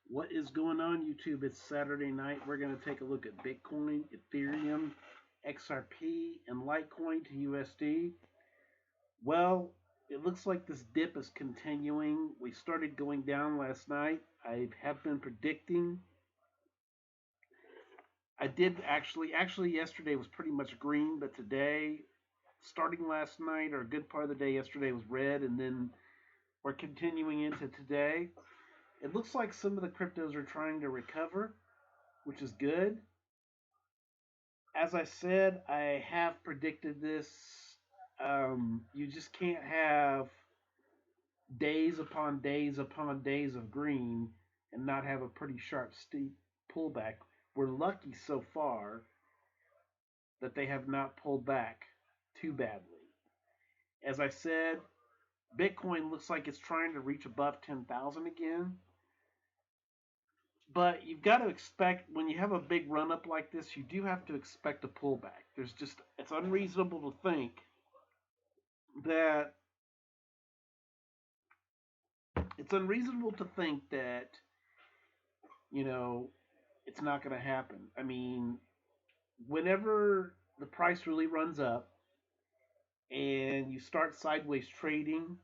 What is going on, YouTube? It's Saturday night. We're going to take a look at Bitcoin, Ethereum, XRP, and Litecoin to USD. Well, it looks like this dip is continuing. We started going down last night. I have been predicting. I did actually, yesterday was pretty much green, but today, starting last night, or a good part of the day yesterday was red, and then we're continuing into today. It looks like some of the cryptos are trying to recover, which is good. As I said, I have predicted this. You just can't have days upon days upon days of green and not have a pretty sharp, steep pullback. We're lucky so far that they have not pulled back too badly. As I said, Bitcoin looks like it's trying to reach above 10,000 again. But you've got to expect when you have a big run up like this, you do have to expect a pullback. It's unreasonable to think that that you know it's not going to happen. I mean, whenever the price really runs up and you start sideways trading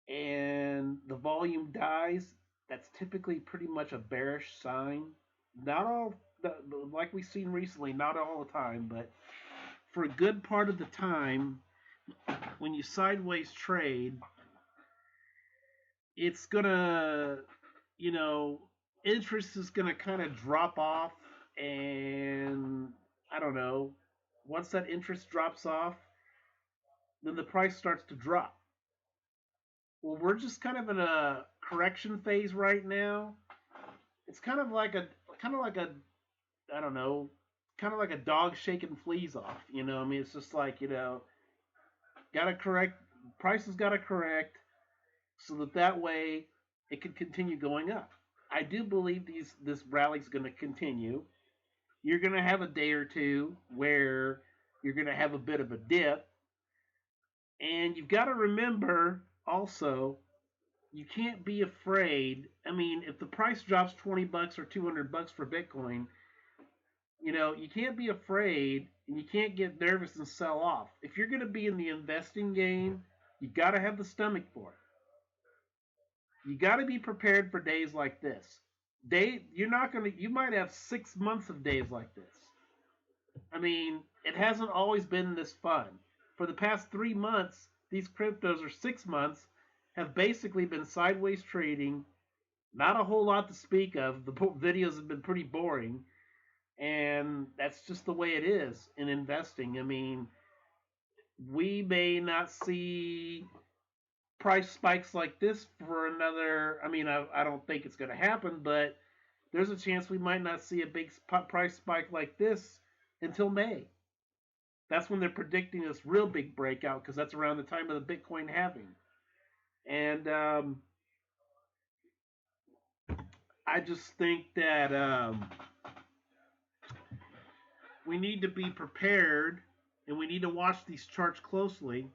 and the volume dies, that's typically pretty much a bearish sign. Not all, like we've seen recently, not all the time, but for a good part of the time, when you sideways trade, it's gonna, you know, interest is gonna kind of drop off, and I don't know. Once that interest drops off, then the price starts to drop. Well, we're just kind of in a correction phase right now. It's kind of like a, I don't know, kind of like a dog shaking fleas off. I mean, it's just like gotta correct, prices gotta correct, so that way it can continue going up. I do believe this rally's going to continue. You're going to have a day or two where you're going to have a bit of a dip, and you've got to remember also you can't be afraid. I mean, if the price drops $20 or $200 for Bitcoin, you can't be afraid and you can't get nervous and sell off. If you're going to be in the investing game, you got to have the stomach for it. You got to be prepared for days like this. You're not going to, you might have 6 months of days like this. I mean, it hasn't always been this fun. For the past 3 months, these cryptos, or 6 months, have basically been sideways trading. Not a whole lot to speak of. The videos have been pretty boring. And that's just the way it is in investing. I mean, we may not see price spikes like this for another. I mean, I don't think it's going to happen, but there's a chance we might not see a big price spike like this until May. That's when they're predicting this real big breakout, because that's around the time of the Bitcoin halving. And I just think that we need to be prepared, and we need to watch these charts closely.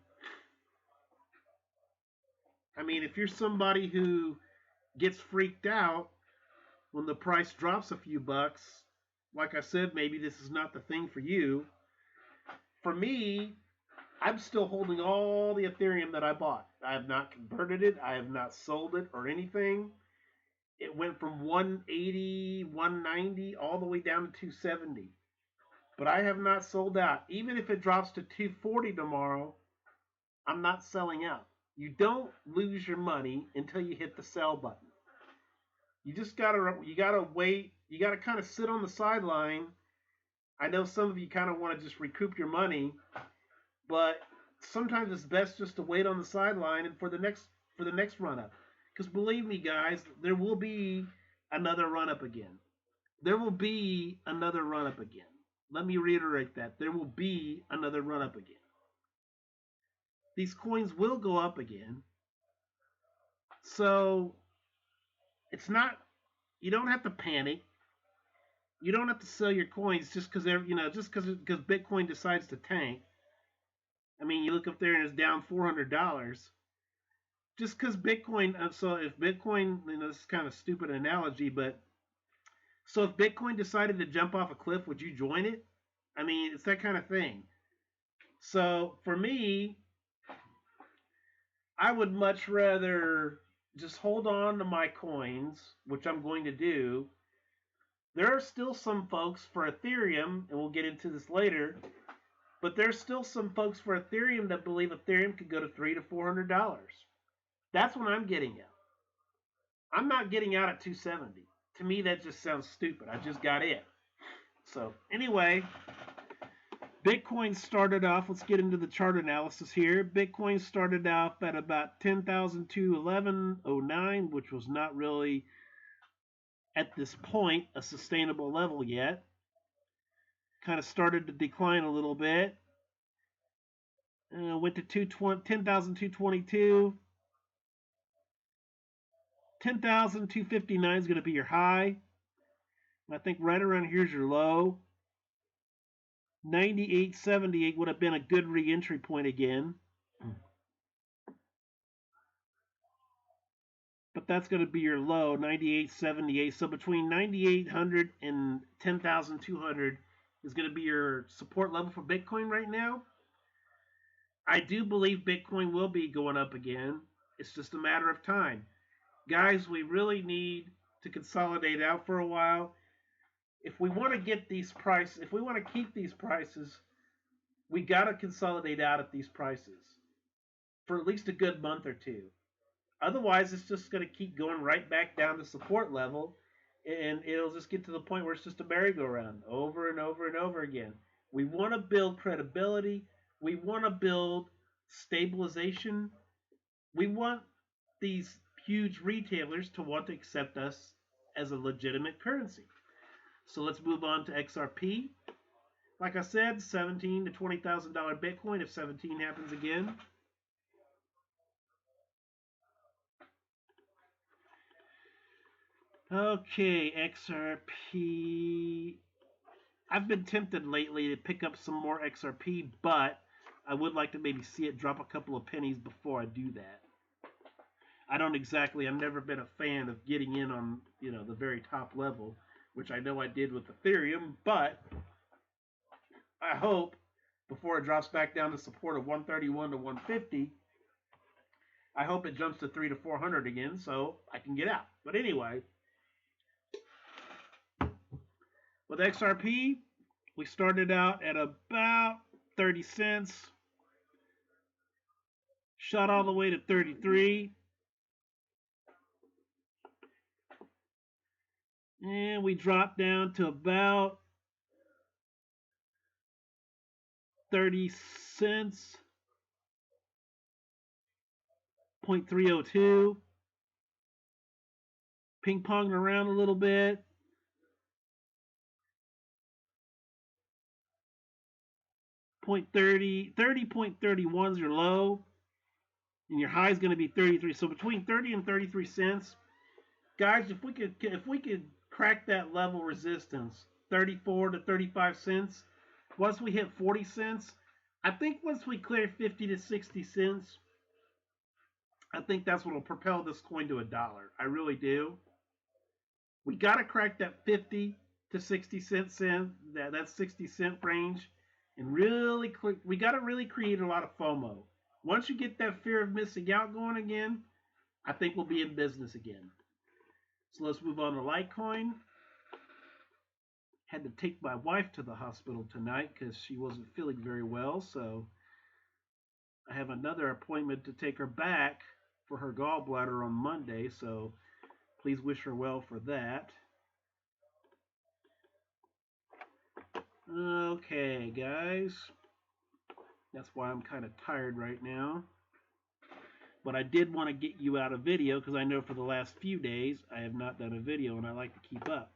I mean, if you're somebody who gets freaked out when the price drops a few bucks, like I said, maybe this is not the thing for you. For me, I'm still holding all the Ethereum that I bought. I have not converted it. I have not sold it or anything. It went from 180, 190, all the way down to 270. But I have not sold out. Even if it drops to 240 tomorrow, I'm not selling out. You don't lose your money until you hit the sell button. You gotta wait. You gotta kind of sit on the sideline. I know some of you kind of want to just recoup your money, but sometimes it's best just to wait on the sideline and for the next run up. Because believe me, guys, there will be another run up again. There will be another run up again. Let me reiterate that. There will be another run up again. These coins will go up again. So it's not, you don't have to panic. You don't have to sell your coins just because Bitcoin decides to tank. I mean, you look up there and it's down $400. just because Bitcoin. So if Bitcoin, this is kind of stupid analogy, but so if Bitcoin decided to jump off a cliff, would you join it? I mean, it's that kind of thing. So for me, I would much rather just hold on to my coins, which I'm going to do. There are still some folks for Ethereum, and we'll get into this later, but there's still some folks for Ethereum that believe Ethereum could go to $300 to $400. That's what I'm getting at. I'm not getting out at 270. To me, that just sounds stupid. I just got in. So anyway, Bitcoin started off. Let's get into the chart analysis here. Bitcoin started off at about 10,211.09, which was not really at this point a sustainable level yet. Kind of started to decline a little bit. Went to 10,222. 10,259 is going to be your high. I think right around here is your low. 98.78 would have been a good re-entry point again. But that's going to be your low, 98.78. So between 9,800 and 10,200 is going to be your support level for Bitcoin right now. I do believe Bitcoin will be going up again. It's just a matter of time. Guys, we really need to consolidate out for a while. If we want to get these prices, if we want to keep these prices, we got to consolidate out at these prices for at least a good month or two. Otherwise, it's just going to keep going right back down to support level, and it'll just get to the point where it's just a merry-go-round over and over and over again. We want to build credibility. We want to build stabilization. We want these huge retailers to want to accept us as a legitimate currency. So let's move on to XRP. Like I said, $17,000 to $20,000 Bitcoin if 17 happens again. Okay, XRP. I've been tempted lately to pick up some more XRP, but I would like to maybe see it drop a couple of pennies before I do that. I've never been a fan of getting in on, the very top level, which I know I did with Ethereum, but I hope before it drops back down to support of 131 to 150, I hope it jumps to 300 to 400 again so I can get out. But anyway, with XRP, we started out at about 30 cents, shot all the way to 33, and we dropped down to about 30 cents, 0.302, ping-ponging around a little bit. $30.31 is your low, and your high is going to be 33. So between 30 and 33 cents, guys, if we could crack that level resistance, 34 to 35 cents, once we hit 40 cents, I think once we clear 50 to 60 cents, I think that's what will propel this coin to $1. I really do. We got to crack that 50 to 60 cent that 60 cent range, and really we got to really create a lot of FOMO. Once you get that fear of missing out going again, I think we'll be in business again. So let's move on to Litecoin. Had to take my wife to the hospital tonight because she wasn't feeling very well, so I have another appointment to take her back for her gallbladder on Monday, so please wish her well for that. Okay, guys. That's why I'm kind of tired right now. But I did want to get you out a video because I know for the last few days I have not done a video and I like to keep up.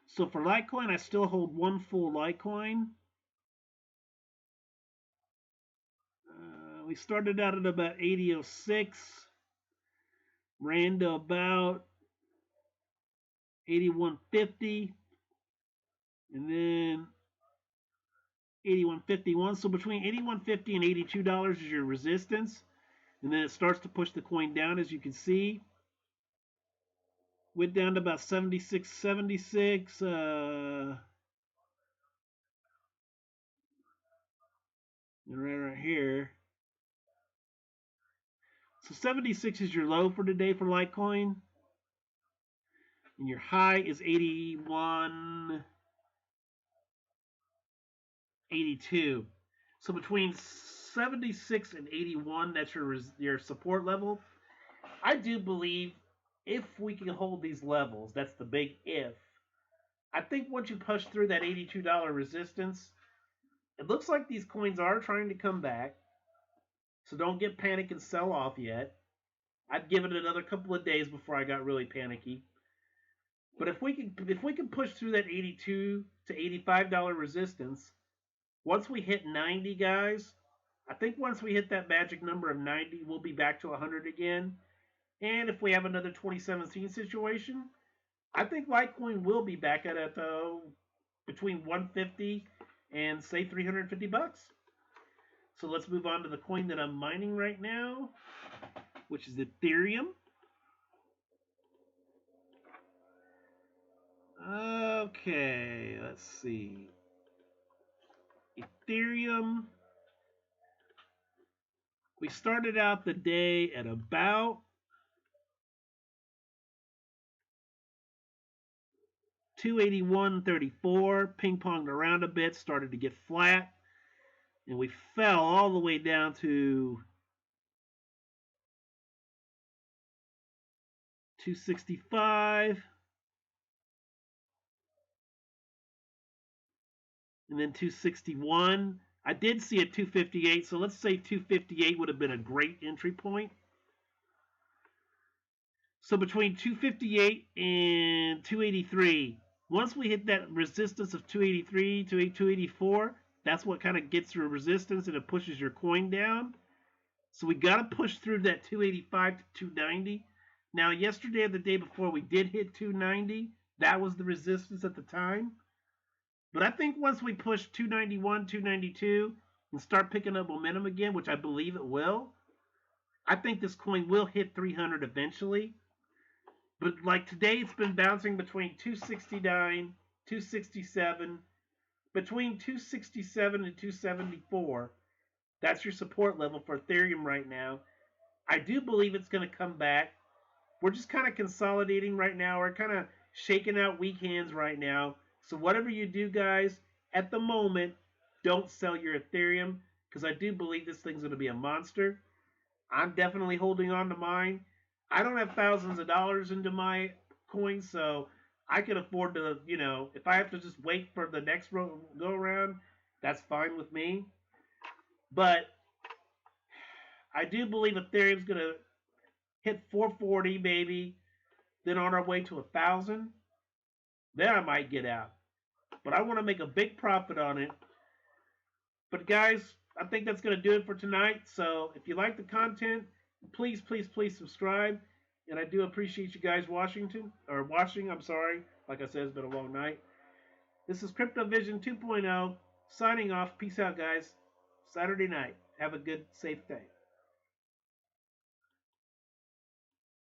So for Litecoin, I still hold one full Litecoin. We started out at about 80.06, ran to about 81.50, and then 81.51. So between 81.50 and $82 is your resistance. And then it starts to push the coin down, as you can see. Went down to about 76.76. And right here. So 76 is your low for today for Litecoin. And your high is 81.82. So between 76 and 81, that's your support level. I do believe if we can hold these levels, that's the big if. I think once you push through that $82 resistance, it looks like these coins are trying to come back. So don't get panicked and sell off yet. I'd give it another couple of days before I got really panicky. But if we can push through that 82 to $85 resistance, once we hit 90, guys, I think once we hit that magic number of 90, we'll be back to 100 again. And if we have another 2017 situation, I think Litecoin will be back at between 150 and say 350 bucks. So let's move on to the coin that I'm mining right now, which is Ethereum. Okay, let's see. Ethereum. We started out the day at about 281.34, ping-ponged around a bit, started to get flat, and we fell all the way down to 265, and then 261. I did see a 258, so let's say 258 would have been a great entry point. So between 258 and 283, once we hit that resistance of 283 to 284, that's what kind of gets your resistance and it pushes your coin down. So we got to push through that 285 to 290. Now, yesterday or the day before, we did hit 290. That was the resistance at the time. But I think once we push 291, 292, and start picking up momentum again, which I believe it will, I think this coin will hit 300 eventually. But like today, it's been bouncing between 269, 267, between 267 and 274. That's your support level for Ethereum right now. I do believe it's going to come back. We're just kind of consolidating right now. We're kind of shaking out weak hands right now. So whatever you do, guys, at the moment, don't sell your Ethereum because I do believe this thing's going to be a monster. I'm definitely holding on to mine. I don't have thousands of dollars into my coins, so I can afford to, if I have to just wait for the next go around, that's fine with me. But I do believe Ethereum's going to hit 440 maybe, then on our way to 1,000. Then I might get out. But I want to make a big profit on it. But guys, I think that's going to do it for tonight. So if you like the content, please, please, please subscribe. And I do appreciate you guys watching. I'm sorry. Like I said, it's been a long night. This is Crypto Vision 2.0 signing off. Peace out, guys. Saturday night. Have a good, safe day.